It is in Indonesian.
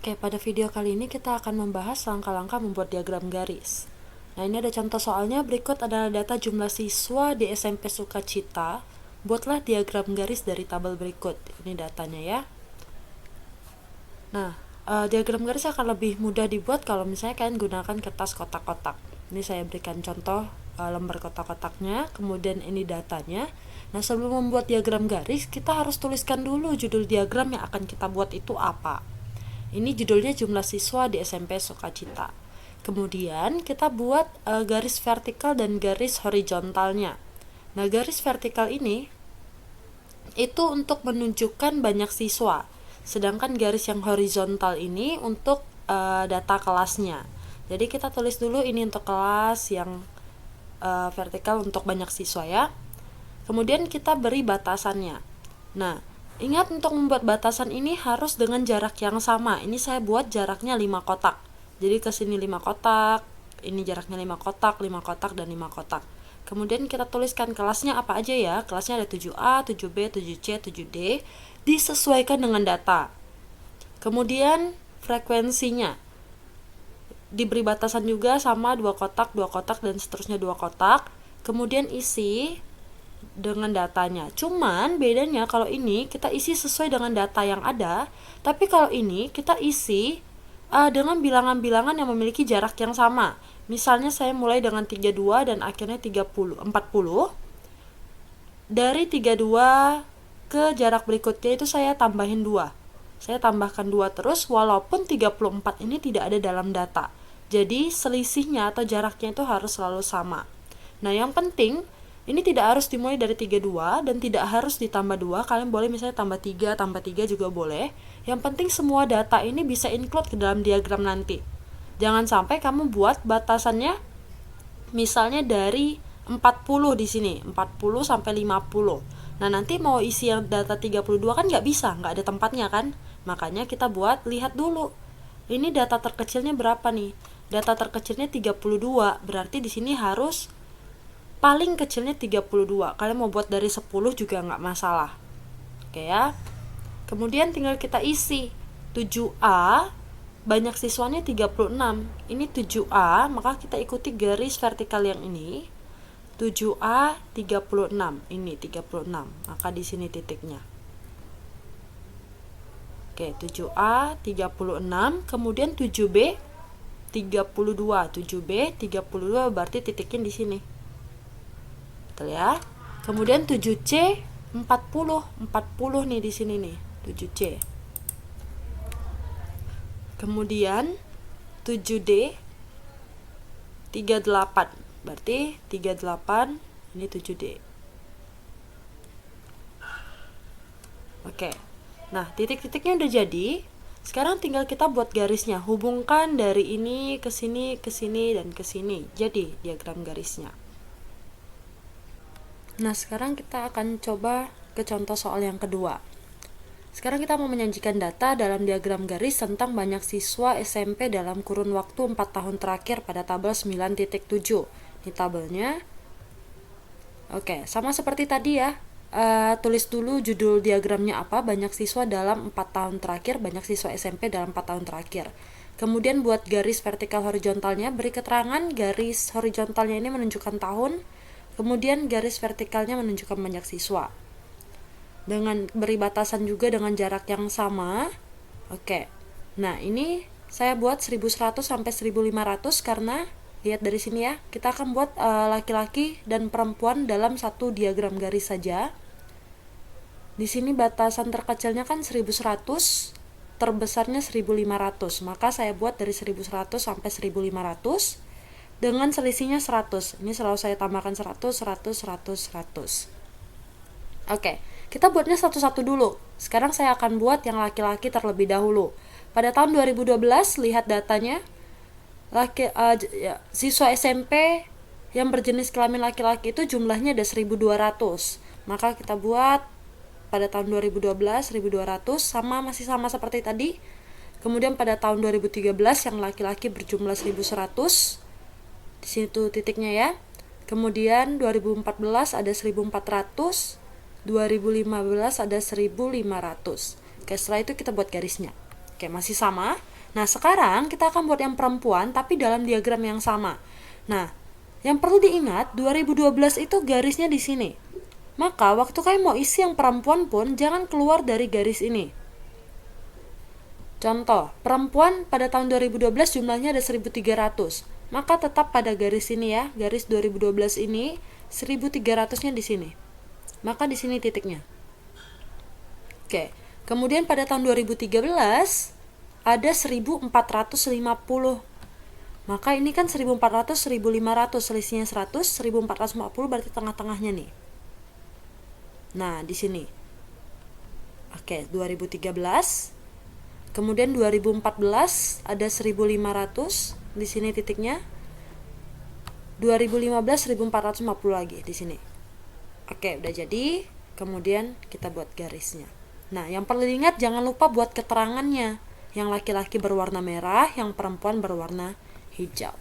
Oke, pada video kali ini kita akan membahas langkah-langkah membuat diagram garis. Nah, ini ada contoh soalnya. Berikut adalah data jumlah siswa di SMP Sukacita. Buatlah diagram garis dari tabel berikut. Ini datanya ya. Nah, diagram garis akan lebih mudah dibuat kalau misalnya kalian gunakan kertas kotak-kotak. Ini saya berikan contoh lembar kotak-kotaknya, kemudian ini datanya. Nah, sebelum membuat diagram garis, kita harus tuliskan dulu judul diagram yang akan kita buat itu apa. Ini judulnya jumlah siswa di SMP Sukacita. Kemudian kita buat garis vertikal dan garis horizontalnya. Nah, garis vertikal ini itu untuk menunjukkan banyak siswa. Sedangkan garis yang horizontal ini untuk data kelasnya. Jadi kita tulis dulu ini untuk kelas yang vertikal untuk banyak siswa ya. Kemudian kita beri batasannya. Nah, ingat untuk membuat batasan ini harus dengan jarak yang sama. Ini saya buat jaraknya 5 kotak. Jadi ke sini 5 kotak, ini jaraknya 5 kotak, 5 kotak, dan 5 kotak. Kemudian kita tuliskan kelasnya apa aja ya. Kelasnya ada 7A, 7B, 7C, 7D. Disesuaikan dengan data. Kemudian frekuensinya diberi batasan juga sama 2 kotak, 2 kotak, dan seterusnya 2 kotak. Kemudian isi dengan datanya. Cuman bedanya kalau ini kita isi sesuai dengan data yang ada, tapi kalau ini kita isi dengan bilangan-bilangan yang memiliki jarak yang sama. Misalnya saya mulai dengan 32 dan akhirnya 40. Dari 32 ke jarak berikutnya itu saya tambahin 2. Saya tambahkan 2 terus walaupun 34 ini tidak ada dalam data. Jadi selisihnya atau jaraknya itu harus selalu sama. Nah, yang penting ini tidak harus dimulai dari 32 dan tidak harus ditambah 2. Kalian boleh misalnya tambah 3, tambah 3 juga boleh. Yang penting semua data ini bisa include ke dalam diagram nanti. Jangan sampai kamu buat batasannya misalnya dari 40 di sini, 40 sampai 50. Nah, nanti mau isi yang data 32 kan nggak bisa, nggak ada tempatnya kan. Makanya kita buat, lihat dulu. Ini data terkecilnya berapa nih? Data terkecilnya 32, berarti di sini harus paling kecilnya 32. Kalian mau buat dari 10 juga nggak masalah. Oke ya. Kemudian tinggal kita isi 7A, banyak siswanya 36. Ini 7A, maka kita ikuti garis vertikal yang ini. 7A 36. Ini 36. Maka di sini titiknya. Oke, 7A 36, kemudian 7B 32. 7B 32 berarti titiknya di sini. Betul ya? Kemudian 7C 40. 40 nih di sini nih, 7C. Kemudian 7D 38. Berarti 38 ini 7D. Oke. Nah, titik-titiknya udah jadi. Sekarang tinggal kita buat garisnya. Hubungkan dari ini ke sini, dan ke sini. Jadi diagram garisnya. Nah, sekarang kita akan coba ke contoh soal yang kedua. Sekarang kita mau menyajikan data dalam diagram garis tentang banyak siswa SMP dalam kurun waktu 4 tahun terakhir pada tabel 9.7. Ini tabelnya. Oke, sama seperti tadi ya. Tulis dulu judul diagramnya apa, banyak siswa dalam 4 tahun terakhir, banyak siswa SMP dalam 4 tahun terakhir. Kemudian buat garis vertikal horizontalnya, beri keterangan garis horizontalnya ini menunjukkan tahun, kemudian garis vertikalnya menunjukkan banyak siswa. Dengan beri batasan juga dengan jarak yang sama. Oke. Nah, ini saya buat 1100 sampai 1500 karena lihat dari sini ya, kita akan buat laki-laki dan perempuan dalam satu diagram garis saja. Di sini batasan terkecilnya kan 1100, terbesarnya 1500. Maka saya buat dari 1100 sampai 1500 dengan selisihnya 100. Ini selalu saya tambahkan 100, 100, 100, 100. Oke, kita buatnya satu-satu dulu. Sekarang saya akan buat yang laki-laki terlebih dahulu. Pada tahun 2012, lihat datanya. Siswa SMP yang berjenis kelamin laki-laki itu jumlahnya ada 1200. Maka kita buat pada tahun 2012 1200 masih sama seperti tadi. Kemudian pada tahun 2013 yang laki-laki berjumlah 1100. Di situ titiknya ya. Kemudian 2014 ada 1400, 2015 ada 1500. Oke, setelah itu kita buat garisnya. Oke, masih sama. Nah, sekarang kita akan buat yang perempuan tapi dalam diagram yang sama. Nah, yang perlu diingat 2012 itu garisnya di sini. Maka waktu kalian mau isi yang perempuan pun jangan keluar dari garis ini. Contoh, perempuan pada tahun 2012 jumlahnya ada 1300. Maka tetap pada garis ini ya, garis 2012 ini 1300-nya di sini. Maka di sini titiknya. Oke. Kemudian pada tahun 2013 ada 1450. Maka ini kan 1400 1500, selisihnya 100, 1450 berarti tengah-tengahnya nih. Nah, di sini. Oke, 2013. Kemudian 2014 ada 1500, di sini titiknya. 2015 1450 lagi di sini. Oke, udah jadi. Kemudian kita buat garisnya. Nah, yang perlu diingat jangan lupa buat keterangannya. Yang laki-laki berwarna merah, yang perempuan berwarna hijau.